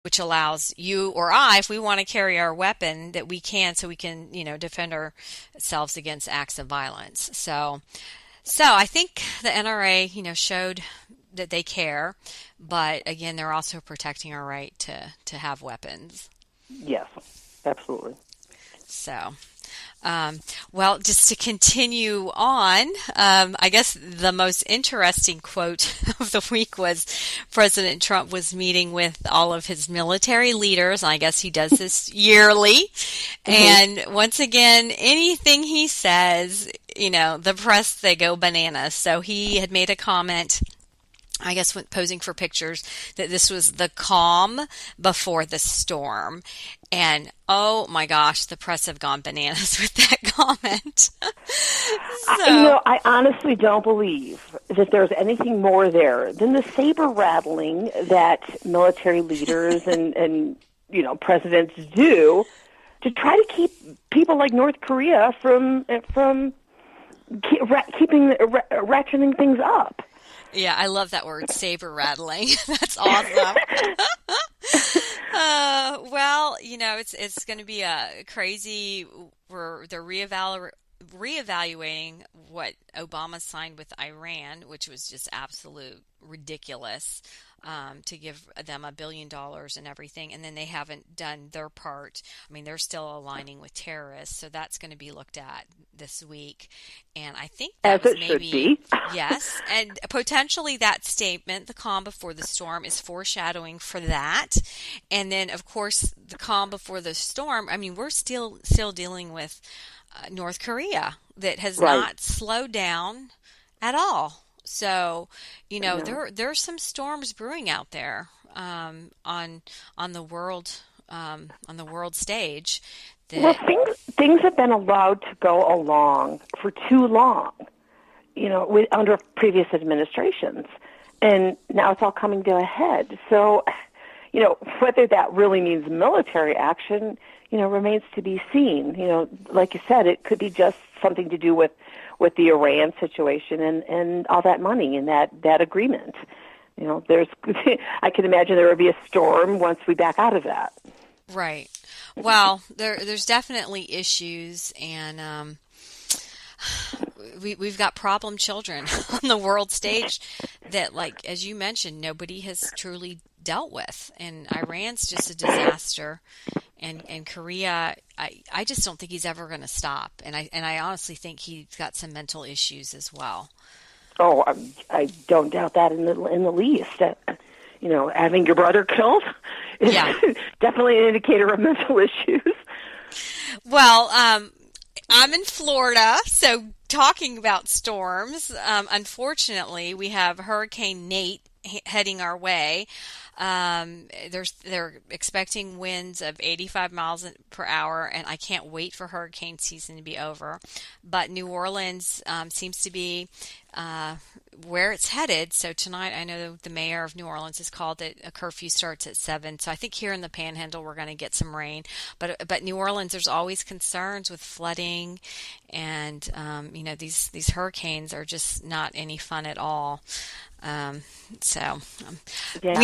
which allows you or I, if we want to carry our weapon, that we can, so we can, defend ourselves against acts of violence. So I think the NRA, showed that they care, but again, they're also protecting our right to have weapons. Yes, absolutely. So, well, just to continue on, I guess the most interesting quote of the week was President Trump was meeting with all of his military leaders. And I guess he does this yearly. And once again, anything he says, the press, they go bananas. So he had made a comment, I guess, when posing for pictures, that this was the calm before the storm. And oh my gosh, the press have gone bananas with that comment. I honestly don't believe that there's anything more there than the saber rattling that military leaders and presidents do to try to keep people like North Korea from keeping ratcheting things up. Yeah, I love that word, saber rattling. That's awesome. Well, it's going to be a crazy. They're reevaluating what Obama signed with Iran, which was just absolute ridiculous, to give them $1 billion and everything, and then they haven't done their part. I mean, they're still aligning with terrorists, so that's going to be looked at this week. And I think that as was it maybe should be. yes, and potentially that statement, the calm before the storm, is foreshadowing for that. And then, of course, the calm before the storm. I mean, we're still dealing with North Korea that has not slowed down at all. So, there's some storms brewing out there on the world stage. Well, things have been allowed to go along for too long, under previous administrations, and now it's all coming to a head. So, whether that really means military action, remains to be seen. Like you said, it could be just something to do with the Iran situation and all that money and that agreement. I can imagine there will be a storm once we back out of that. Right. Well, there's definitely issues, and we've got problem children on the world stage that, like as you mentioned, nobody has truly dealt with, and Iran's just a disaster. And Korea, I just don't think he's ever going to stop, and I honestly think he's got some mental issues as well. Oh, I don't doubt that in the least. Having your brother killed is definitely an indicator of mental issues. Well, I'm in Florida, so talking about storms, unfortunately, we have Hurricane Nate heading our way. They're expecting winds of 85 miles per hour, and I can't wait for hurricane season to be over. But New Orleans seems to be where it's headed. So tonight, I know the mayor of New Orleans has called it a curfew starts at 7. So I think here in the Panhandle we're going to get some rain. But New Orleans, there's always concerns with flooding, and these hurricanes are just not any fun at all. We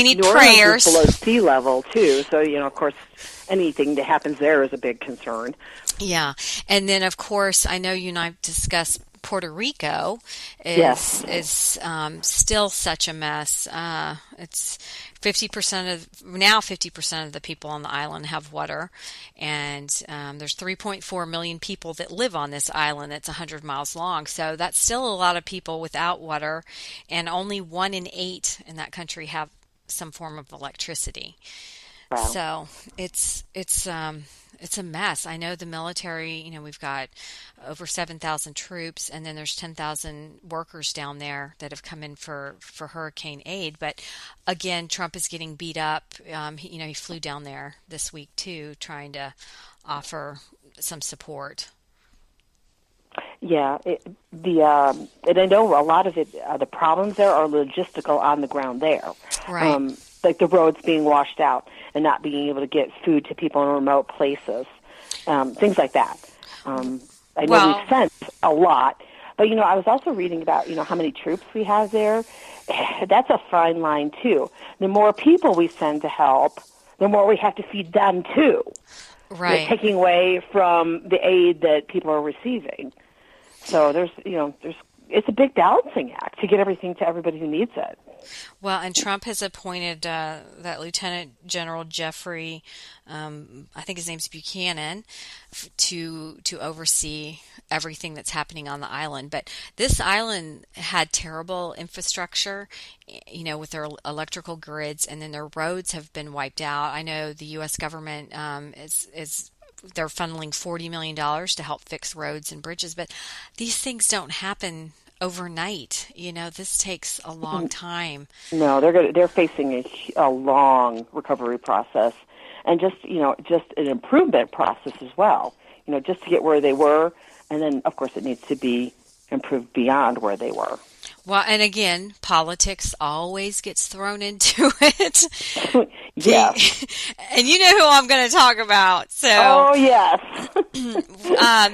need New prayers. Orleans is below sea level too, so of course anything that happens there is a big concern. Yeah, and then of course I know you and I discussed Puerto Rico is still such a mess. It's 50% of the people on the island have water, and there's 3.4 million people that live on this island that's 100 miles long. So that's still a lot of people without water, and only 1 in 8 in that country have some form of electricity. Wow. So it's a mess. I know the military, we've got over 7,000 troops, and then there's 10,000 workers down there that have come in for hurricane aid. But again, Trump is getting beat up. He flew down there this week too, trying to offer some support. Yeah, and I know a lot of it. The problems there are logistical on the ground there. Right. Like the roads being washed out and not being able to get food to people in remote places, things like that. I know we've sent a lot, but I was also reading about how many troops we have there. That's a fine line too. The more people we send to help, the more we have to feed them too. Right. They're taking away from the aid that people are receiving. So it's a big balancing act to get everything to everybody who needs it. Well, and Trump has appointed that Lieutenant General Jeffrey, I think his name's Buchanan, to oversee everything that's happening on the island. But this island had terrible infrastructure, with their electrical grids, and then their roads have been wiped out. I know the U.S. government they're funneling $40 million to help fix roads and bridges, but these things don't happen overnight. This takes a long time. No, they're facing a long recovery process, and just an improvement process as well. Just to get where they were, and then of course it needs to be improved beyond where they were. Well, and again, politics always gets thrown into it. Yes. And you know who I'm going to talk about. So, oh, yes.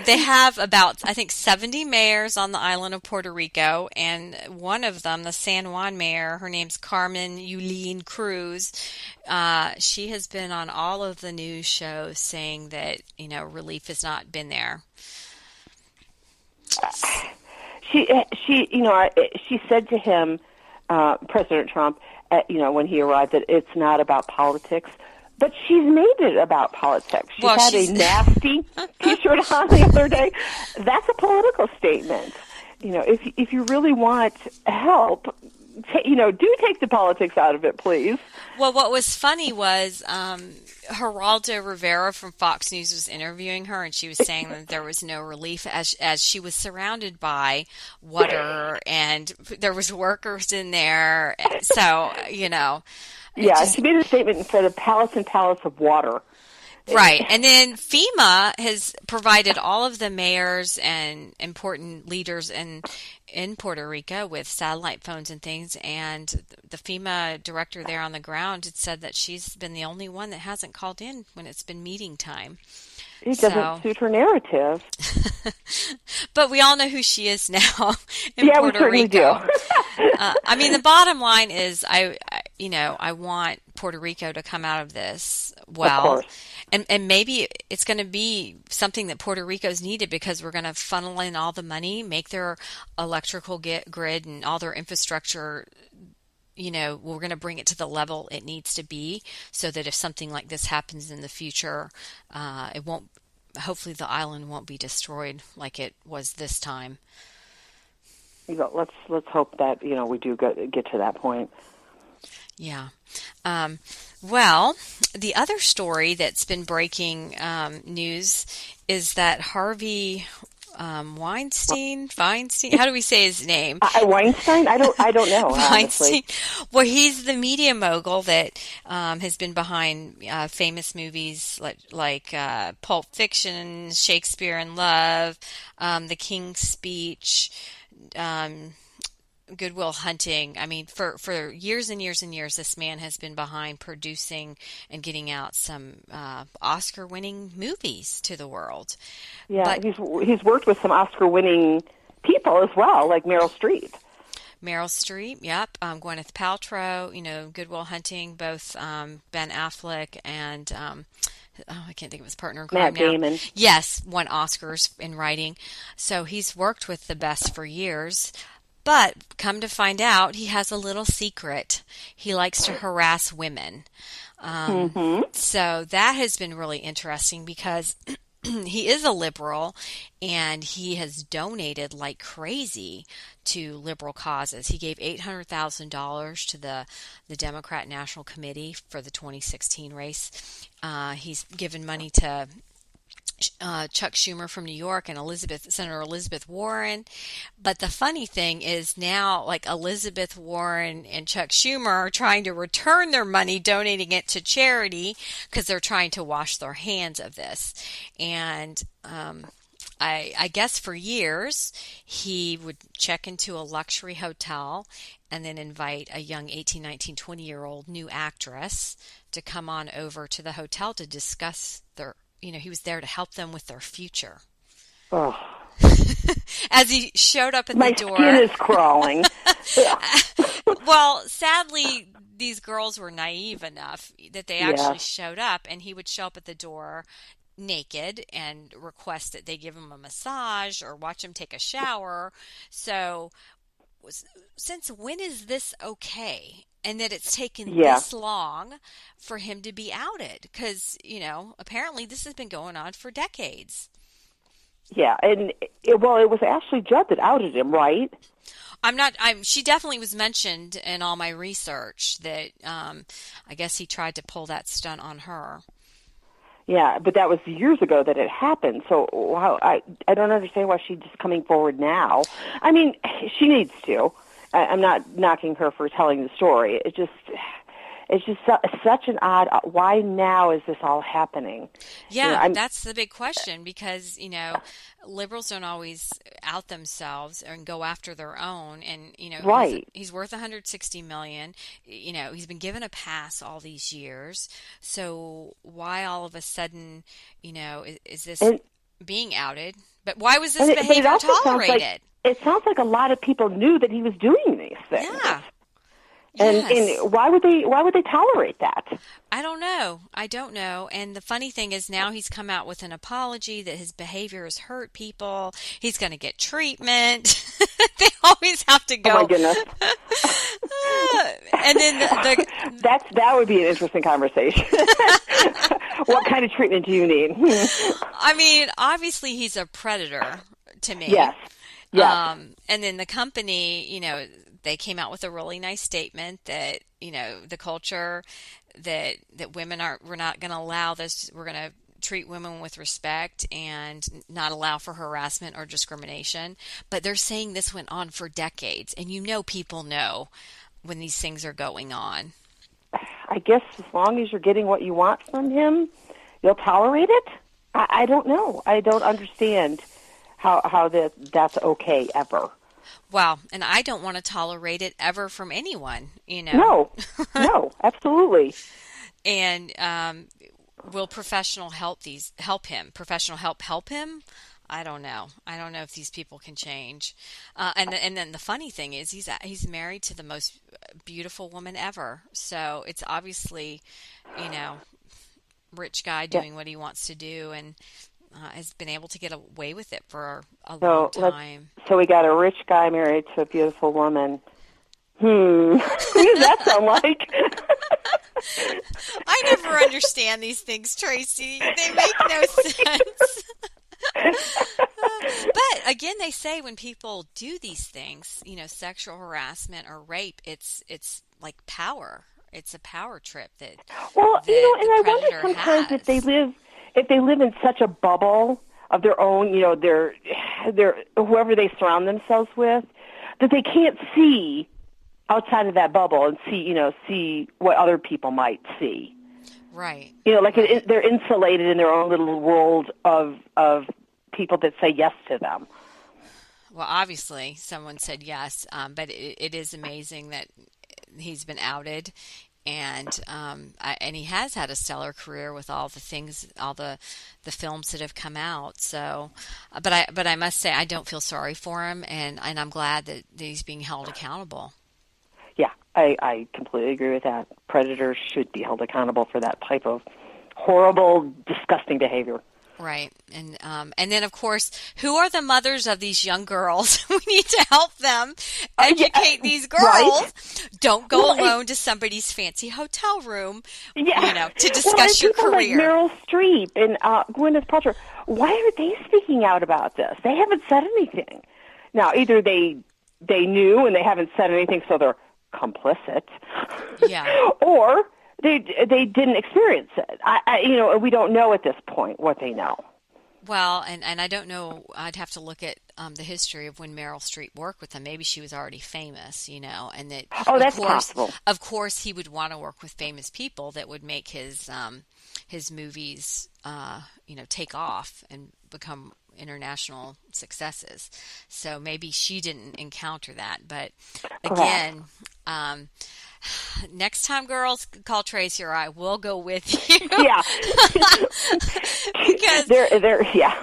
They have about, I think, 70 mayors on the island of Puerto Rico, and one of them, the San Juan mayor, her name's Carmen Yulín Cruz. She has been on all of the news shows saying that, relief has not been there. She said to him, President Trump, when he arrived, that it's not about politics. But she's made it about politics. She had a nasty T-shirt on the other day. That's a political statement. If you really want help, do take the politics out of it, please. Well, what was funny was Geraldo Rivera from Fox News was interviewing her, and she was saying that there was no relief as she was surrounded by water, and there was workers in there. So, Yeah, she made a statement for the pallets and pallets of water. Right. And then FEMA has provided all of the mayors and important leaders in Puerto Rico with satellite phones and things. And the FEMA director there on the ground had said that she's been the only one that hasn't called in when it's been meeting time. It doesn't suit her narrative. But we all know who she is now in Puerto we certainly Rico. Do. The bottom line is I want Puerto Rico to come out of this well. Of course. And maybe it's going to be something that Puerto Rico's needed, because we're going to funnel in all the money, make their electrical grid and all their infrastructure, we're going to bring it to the level it needs to be, so that if something like this happens in the future, hopefully the island won't be destroyed like it was this time. Let's hope that, we do get to that point. Yeah. Well, the other story that's been breaking news is that Harvey Weinstein. How do we say his name? Weinstein. I don't know. Weinstein. Well, he's the media mogul that has been behind famous movies like Pulp Fiction, Shakespeare in Love, The King's Speech. Good Will Hunting. For years and years and years, this man has been behind producing and getting out some Oscar-winning movies to the world. Yeah, but he's worked with some Oscar-winning people as well, like Meryl Streep. Yep. Gwyneth Paltrow, Good Will Hunting, both Ben Affleck and I can't think of his partner in crime Matt Damon. Yes, won Oscars in writing. So he's worked with the best for years. But come to find out, he has a little secret. He likes to harass women. So that has been really interesting, because he is a liberal, and he has donated like crazy to liberal causes. He gave $800,000 to the Democrat National Committee for the 2016 race. He's given money to Chuck Schumer from New York and Senator Elizabeth Warren. But the funny thing is now, like, Elizabeth Warren and Chuck Schumer are trying to return their money, donating it to charity, because they're trying to wash their hands of this. And I guess for years he would check into a luxury hotel and then invite a young 18, 19, 20-year-old new actress to come on over to the hotel to discuss he was there to help them with their future. Oh. As he showed up at the door. My skin is crawling. Well, sadly, these girls were naive enough that they Yeah. actually showed up, and he would show up at the door naked and request that they give him a massage or watch him take a shower. So since when is this okay? And that it's taken Yeah. this long for him to be outed? Because, apparently this has been going on for decades. Yeah, and it was Ashley Judd that outed him, right? She definitely was mentioned in all my research that I guess he tried to pull that stunt on her. Yeah, but that was years ago that it happened. So I don't understand why she's just coming forward now. I mean, she needs to. I'm not knocking her for telling the story. It's just such an odd. Why now is this all happening? Yeah, that's the big question, because liberals don't always out themselves and go after their own. And right. He's worth $160 million. He's been given a pass all these years. So why all of a sudden, is this being outed? But why was this behavior tolerated? It sounds like a lot of people knew that he was doing these things. Yeah. And why would they tolerate that? I don't know. And the funny thing is, now he's come out with an apology that his behavior has hurt people. He's going to get treatment. They always have to go. Oh my goodness. And then that would be an interesting conversation. What kind of treatment do you need? I mean, obviously he's a predator to me. Yes. Yeah. And then the company, they came out with a really nice statement that, the culture that women we're not going to allow this. We're going to treat women with respect and not allow for harassment or discrimination. But they're saying this went on for decades. And people know when these things are going on. I guess as long as you're getting what you want from him, you'll tolerate it? I don't know. I don't understand how that's okay ever. Well, and I don't want to tolerate it ever from anyone, No, absolutely. And will professional help him? Professional help him? I don't know. I don't know if these people can change. And then the funny thing is, he's married to the most beautiful woman ever. So it's obviously, rich guy doing what he wants to do, and has been able to get away with it for a long time. So we got a rich guy married to a beautiful woman. Who does that sound like? I never understand these things, Tracy. They make no sense. But again, they say when people do these things, sexual harassment or rape, it's like power. It's a power trip that. Well, and I wonder sometimes if they live in such a bubble of their own, their whoever they surround themselves with, that they can't see outside of that bubble and see what other people might see. Right. They're insulated in their own little world of people that say yes to them. Well, obviously, someone said yes, but it is amazing that he's been outed. And he has had a stellar career with all the things, all the films that have come out. So, but I must say, I don't feel sorry for him, and I'm glad that he's being held accountable. Yeah, I completely agree with that. Predators should be held accountable for that type of horrible, disgusting behavior. Right. And then, of course, who are the mothers of these young girls? We need to help them educate these girls. Right. Don't go alone to somebody's fancy hotel room, to discuss your career. Like Meryl Streep and Gwyneth Paltrow, why are they speaking out about this? They haven't said anything. Now, either they knew and they haven't said anything, so they're complicit. Yeah. Or they didn't experience it. We don't know at this point what they know. Well, and I don't know. I'd have to look at the history of when Meryl Streep worked with him. Maybe she was already famous, and that. Oh, that's possible. Of course, he would want to work with famous people that would make his movies, take off and become international successes. So maybe she didn't encounter that. But again, next time, girls, call Tracy or I. We'll go with you. Yeah. Because they're yeah.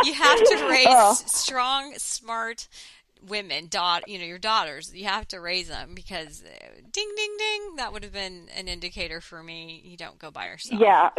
You have to raise strong, smart women, your daughters. You have to raise them because ding, ding, ding, that would have been an indicator for me. You don't go by yourself. Yeah,